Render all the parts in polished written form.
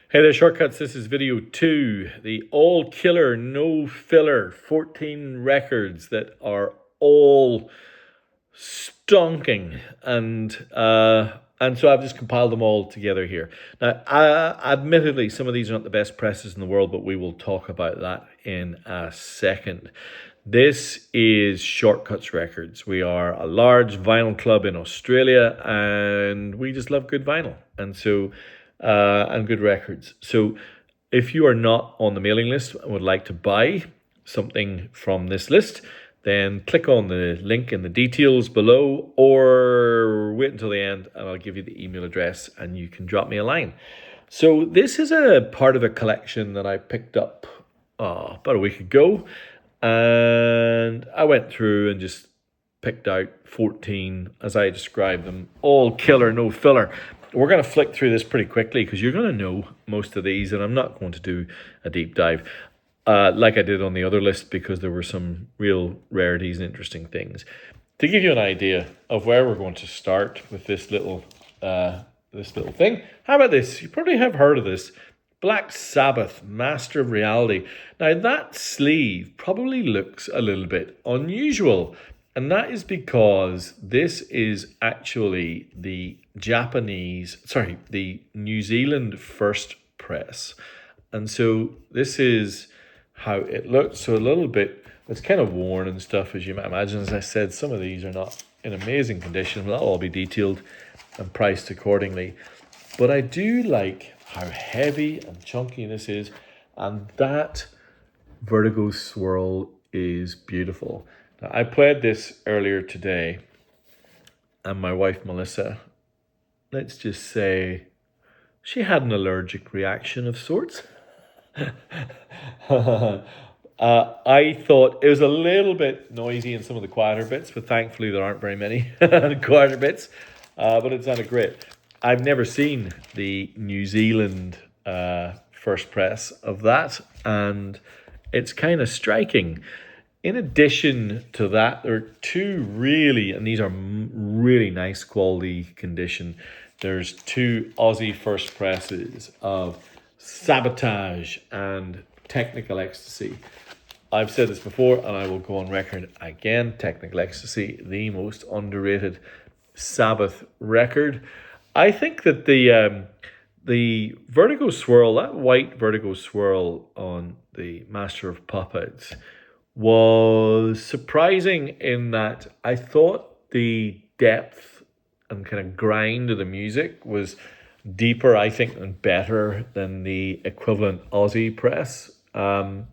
Hey there, shortcuts. This is video 2, the all killer, no filler 14 records that are all stonking, and so I've just compiled them all together here. Now, admittedly, some of these are not the best presses in the world, but we will talk about that in a second. This is Shortcuts Records. We are a large vinyl club in Australia, and we just love good vinyl, and good records. So, if you are not on the mailing list and would like to buy something from this list, then click on the link in the details below, or wait until the end and I'll give you the email address and you can drop me a line. So this is a part of a collection that I picked up about a week ago, and I went through and just picked out 14, as I described them, all killer, no filler. We're going to flick through this pretty quickly because you're going to know most of these, and I'm not going to do a deep dive like I did on the other list because there were some real rarities and interesting things. To give you an idea of where we're going to start with this little thing, how about this? You probably have heard of this. Black Sabbath, Master of Reality. Now, that sleeve probably looks a little bit unusual, and that is because this is actually the the New Zealand first press. And so this is how it looks. So a little bit, it's kind of worn and stuff, as you might imagine. As I said, some of these are not in amazing condition. They'll all be detailed and priced accordingly. But I do like how heavy and chunky this is, and that Vertigo swirl is beautiful. Now, I played this earlier today, and my wife Melissa, let's just say, she had an allergic reaction of sorts. I thought it was a little bit noisy in some of the quieter bits, but thankfully there aren't very many quieter bits. But it sounded great. I've never seen the New Zealand first press of that, and it's kind of striking. In addition to that, there are two really, and these are really nice quality condition. There's two Aussie first presses of Sabotage and Technical Ecstasy. I've said this before, and I will go on record again. Technical Ecstasy, the most underrated Sabbath record. I think that the Vertigo swirl, that white Vertigo swirl on the Master of Puppets, was surprising in that I thought the depth and kind of grind of the music was deeper, I think, and better than the equivalent Aussie press. And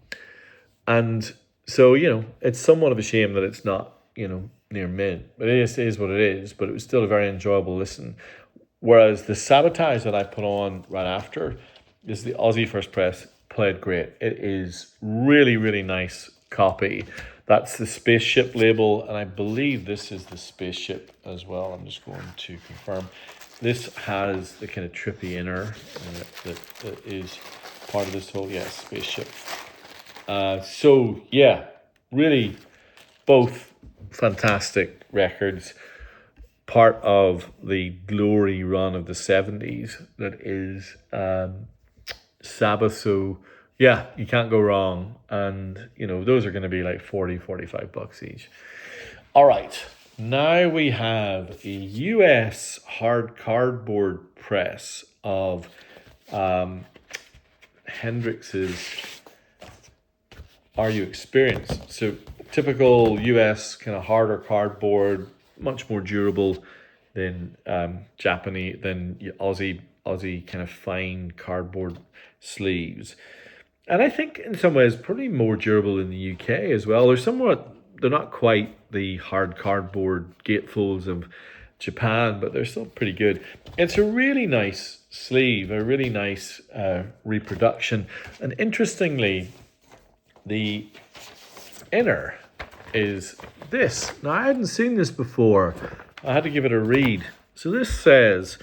so, it's somewhat of a shame that it's not, near mid. But it is what it is, but it was still a very enjoyable listen. Whereas the Sabotage that I put on right after is the Aussie first press, played great. It is really, really nice copy. That's the Spaceship label, and I believe this is the Spaceship as well. I'm just going to confirm. This has the kind of trippy inner that is part of this whole, Spaceship. So, yeah, really both fantastic records. Part of the glory run of the 70s that is Sabbath. So, yeah, you can't go wrong. And, those are going to be like 40, 45 bucks each. All right. Now we have a US hard cardboard press of Hendrix's Are You Experienced? So typical US kind of harder cardboard, much more durable than Japanese, than Aussie kind of fine cardboard sleeves. And I think in some ways probably more durable in the UK as well. They're not quite the hard cardboard gatefolds of Japan, but they're still pretty good. It's a really nice sleeve, a really nice reproduction. And interestingly, the inner is this. Now, I hadn't seen this before. I had to give it a read. So this says,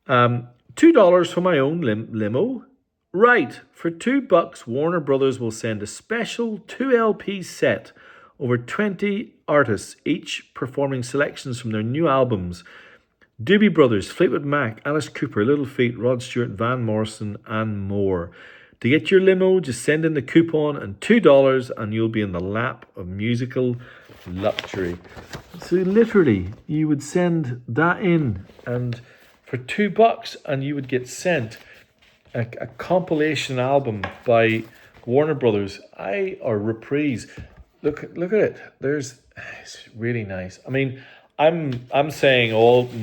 $2 for my own limo. Right, for $2, Warner Brothers will send a special 2 LP set, over 20 artists, each performing selections from their new albums. Doobie Brothers, Fleetwood Mac, Alice Cooper, Little Feat, Rod Stewart, Van Morrison, and more. To get your limo, just send in the coupon and $2 and you'll be in the lap of musical luxury. So literally, you would send that in and for $2 and you would get sent a compilation album by Warner Brothers, or Reprise. Look at it. It's really nice. I mean, I'm saying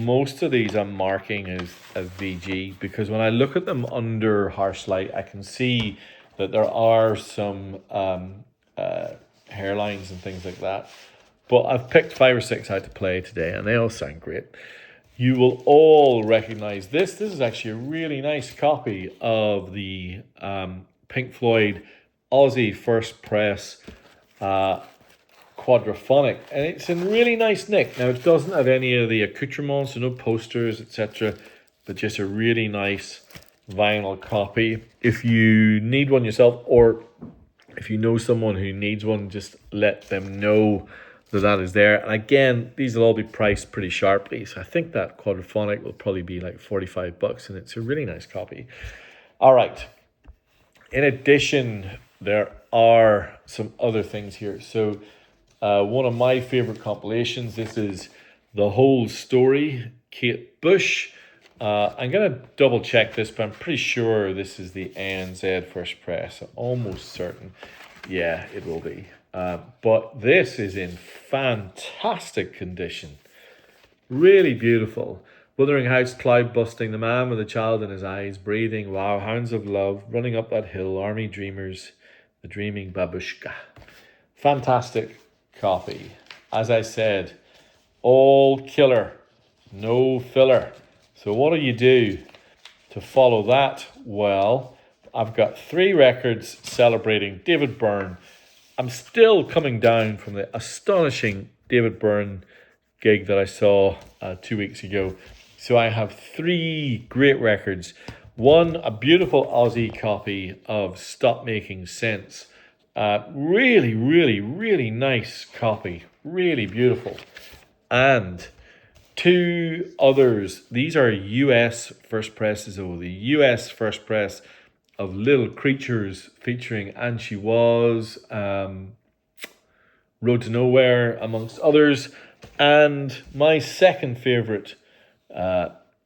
most of these I'm marking as VG because when I look at them under harsh light, I can see that there are some hairlines and things like that. But I've picked 5 or 6 out to play today, and they all sound great. You will all recognize this. This is actually a really nice copy of the Pink Floyd Aussie First Press quadraphonic, and it's in really nice nick. Now, it doesn't have any of the accoutrements, so no posters, etc., but just a really nice vinyl copy. If you need one yourself, or if you know someone who needs one, just let them know that is there. And again, these will all be priced pretty sharply. So I think that quadraphonic will probably be like $45, and it's a really nice copy. All right. In addition, there are some other things here. So one of my favorite compilations, this is The Whole Story, Kate Bush. I'm going to double check this, but I'm pretty sure this is the ANZ First Press. I'm almost certain. Yeah, it will be. But this is in fantastic condition. Really beautiful. Wuthering Heights, cloud busting, the man with a child in his eyes, breathing, wow, hounds of love, running up that hill, army dreamers, the dreaming babushka. Fantastic copy. As I said, all killer, no filler. So what do you do to follow that? Well, I've got 3 records celebrating David Byrne. I'm still coming down from the astonishing David Byrne gig that I saw 2 weeks ago. So I have 3 great records. One, a beautiful Aussie copy of Stop Making Sense. Really, really, really nice copy. Really beautiful. And 2 others. These are US first presses, the US first press of Little Creatures featuring And She Was, Road to Nowhere, amongst others. And my second favourite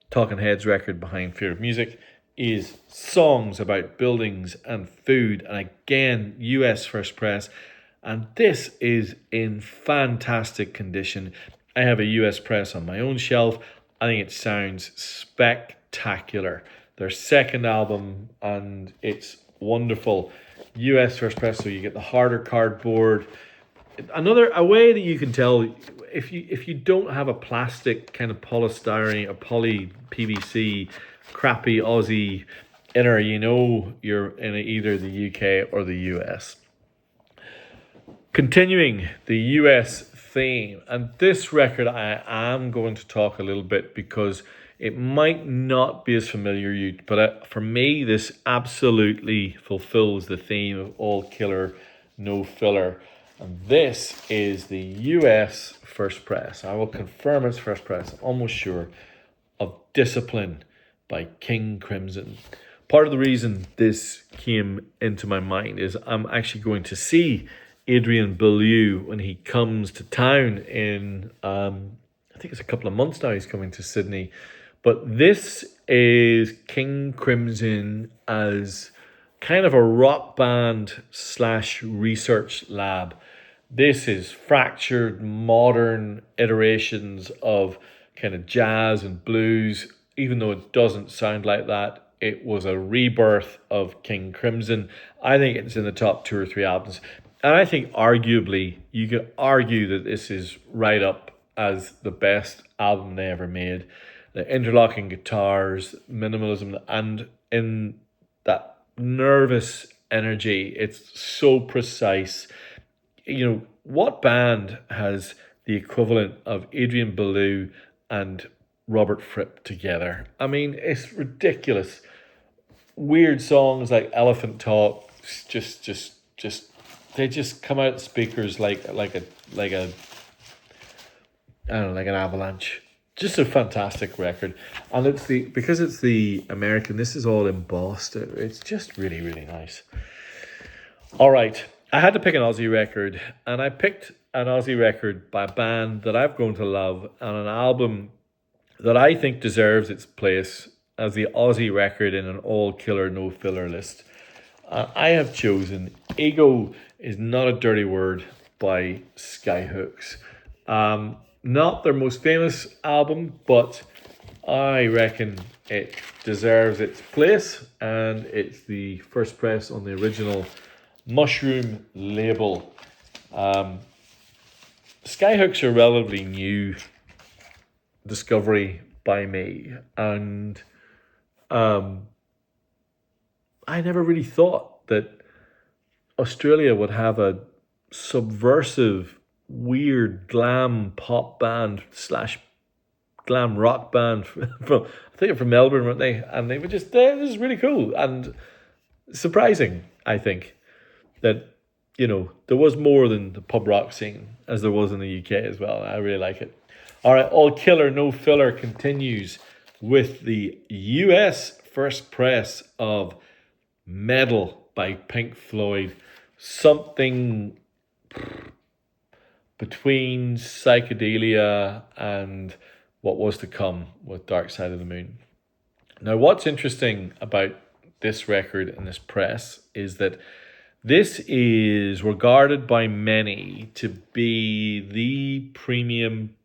Talking Heads record behind Fear of Music is Songs About Buildings and Food. And again, US first press. And this is in fantastic condition. I have a US press on my own shelf. I think it sounds spectacular. Their second album, and it's wonderful. US first press, so you get the harder cardboard. A way that you can tell if you don't have a plastic kind of polystyrene or poly PVC crappy Aussie inner, you know you're in either the UK or the US. Continuing the US theme, and this record I am going to talk a little bit because it might not be as familiar to you, but for me, this absolutely fulfills the theme of all killer, no filler. And this is the US first press. I will confirm it's first press, I'm almost sure, of Discipline by King Crimson. Part of the reason this came into my mind is I'm actually going to see Adrian Belew when he comes to town in, I think it's a couple of months now he's coming to Sydney. But this is King Crimson as kind of a rock band / research lab. This is fractured modern iterations of kind of jazz and blues. Even though it doesn't sound like that, it was a rebirth of King Crimson. I think it's in the top 2 or 3 albums. And I think arguably you could argue that this is right up as the best album they ever made. The interlocking guitars, minimalism, and in that nervous energy, it's so precise. You know, what band has the equivalent of Adrian Belew and Robert Fripp together? I mean, it's ridiculous. Weird songs like Elephant Talk, just they just come out speakers like a I don't know, like an avalanche. Just a fantastic record. And because it's the American, this is all embossed. It's just really, really nice. All right. I had to pick an Aussie record, and I picked an Aussie record by a band that I've grown to love and an album that I think deserves its place as the Aussie record in an all killer, no filler list. I have chosen Ego is Not a Dirty Word by Skyhooks. Not their most famous album, but I reckon it deserves its place, and it's the first press on the original Mushroom label. Skyhooks are a relatively new discovery by me, and I never really thought that Australia would have a subversive, weird glam pop band slash glam rock band from I think they're from Melbourne, weren't they? And they were just this is really cool and surprising, I think, that there was more than the pub rock scene as there was in the UK as well. I really like it. All right, All Killer No Filler continues with the US first press of Metal by Pink Floyd. Something between psychedelia and what was to come with Dark Side of the Moon. Now, what's interesting about this record and this press is that this is regarded by many to be the premium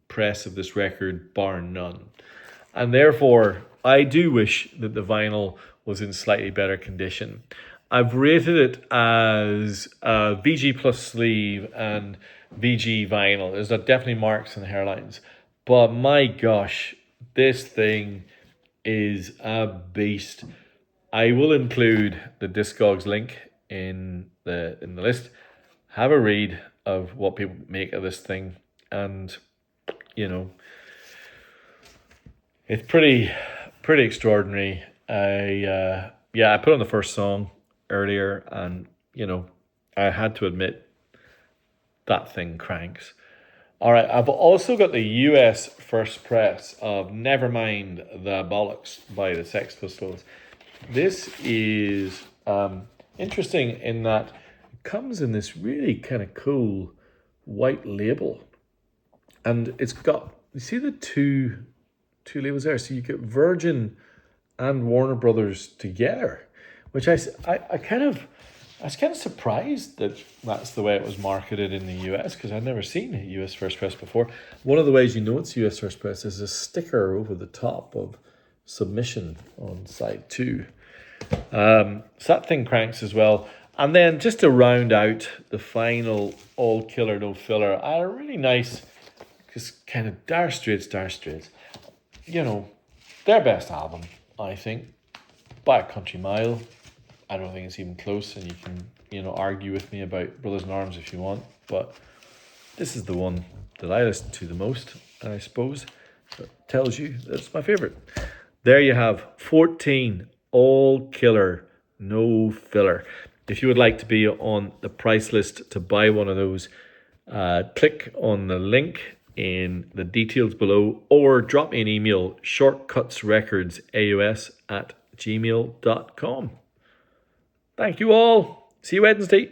press of this record, bar none. And therefore, I do wish that the vinyl was in slightly better condition. I've rated it as VG plus sleeve and VG vinyl. There's definitely marks and hairlines. But my gosh, this thing is a beast. I will include the Discogs link in the list. Have a read of what people make of this thing, and it's pretty extraordinary. I put on the first song earlier, and I had to admit that thing cranks. All right, I've also got the US first press of Nevermind the Bollocks by the Sex Pistols. This is interesting in that it comes in this really kind of cool white label, and it's got, you see the two labels there, so you get Virgin and Warner Brothers together, which I was kind of surprised that that's the way it was marketed in the US, because I'd never seen a US first press before. One of the ways you know it's US first press is a sticker over the top of Submission on side 2. So that thing cranks as well. And then just to round out the final All Killer No Filler, a really nice, just kind of Dire Straits. Their best album, I think, by a country mile. I don't think it's even close, and you can, argue with me about Brothers in Arms if you want, but this is the one that I listen to the most, and I suppose that tells you that it's my favourite. There you have 14 All Killer No Filler. If you would like to be on the price list to buy one of those, click on the link in the details below, or drop me an email, shortcutsrecordsaus@gmail.com. Thank you all. See you Wednesday.